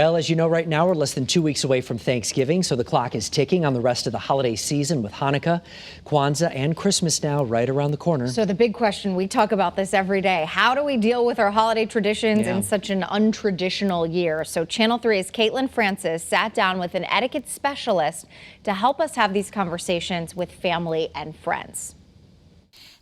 Well, as you know, right now we're less than 2 weeks away from Thanksgiving, so the clock is ticking on the rest of the holiday season with Hanukkah, Kwanzaa, and Christmas now right around the corner. So the big question, we talk about this every day. How do we deal with our holiday traditions in such an untraditional year? So Channel 3's Caitlin Francis sat down with an etiquette specialist to help us have these conversations with family and friends.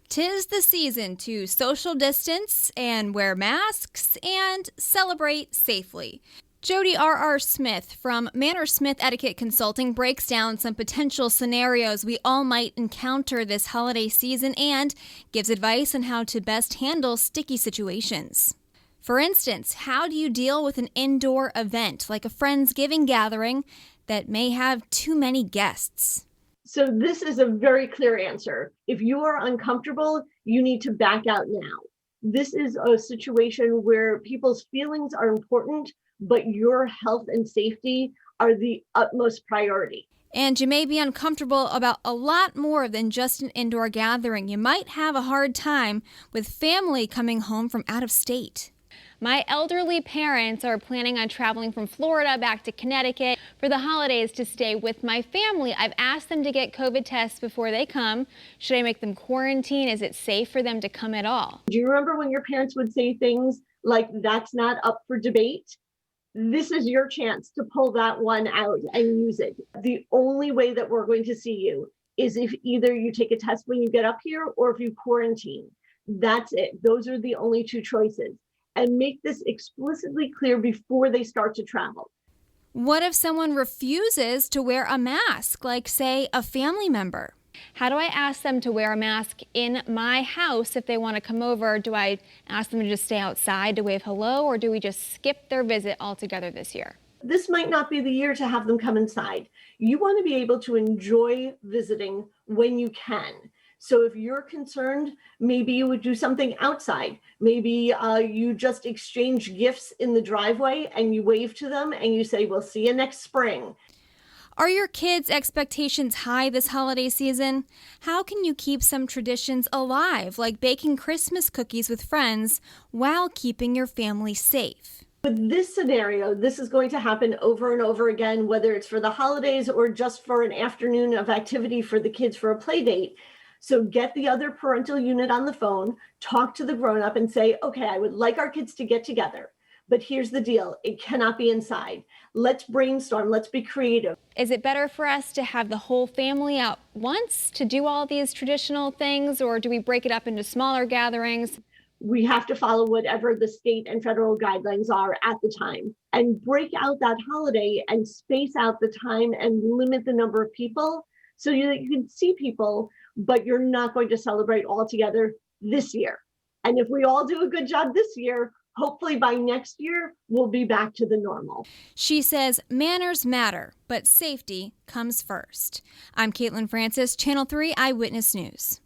'Tis the season to social distance and wear masks and celebrate safely. Jody R.R. Smith from Manor Smith Etiquette Consulting breaks down some potential scenarios we all might encounter this holiday season and gives advice on how to best handle sticky situations. For instance, how do you deal with an indoor event like a Friendsgiving gathering that may have too many guests? So this is a very clear answer. If you are uncomfortable, you need to back out now. This is a situation where people's feelings are important, but your health and safety are the utmost priority. And you may be uncomfortable about a lot more than just an indoor gathering. You might have a hard time with family coming home from out of state. My elderly parents are planning on traveling from Florida back to Connecticut for the holidays to stay with my family. I've asked them to get COVID tests before they come. Should I make them quarantine? Is it safe for them to come at all? Do you remember when your parents would say things like, "That's not up for debate"? This is your chance to pull that one out and use it. The only way that we're going to see you is if either you take a test when you get up here or if you quarantine. That's it. Those are the only two choices. And make this explicitly clear before they start to travel. What if someone refuses to wear a mask, like, say, a family member? How do I ask them to wear a mask in my house if they want to come over? Do I ask them to just stay outside to wave hello, or do we just skip their visit altogether this year? This might not be the year to have them come inside. You want to be able to enjoy visiting when you can. So if you're concerned, maybe you would do something outside. Maybe you just exchange gifts in the driveway and you wave to them and you say, "We'll see you next spring." Are your kids' expectations high this holiday season? How can you keep some traditions alive, like baking Christmas cookies with friends, while keeping your family safe? With this scenario, this is going to happen over and over again, whether it's for the holidays or just for an afternoon of activity for the kids for a play date. So get the other parental unit on the phone, talk to the grown-up and say, "Okay, I would like our kids to get together, but here's the deal. It cannot be inside. Let's brainstorm. Let's be creative." Is it better for us to have the whole family out once to do all these traditional things, or do we break it up into smaller gatherings? We have to follow whatever the state and federal guidelines are at the time and break out that holiday and space out the time and limit the number of people so you can see people, but you're not going to celebrate all together this year. And if we all do a good job this year, hopefully by next year, we'll be back to the normal. She says manners matter, but safety comes first. I'm Caitlin Francis, Channel 3 Eyewitness News.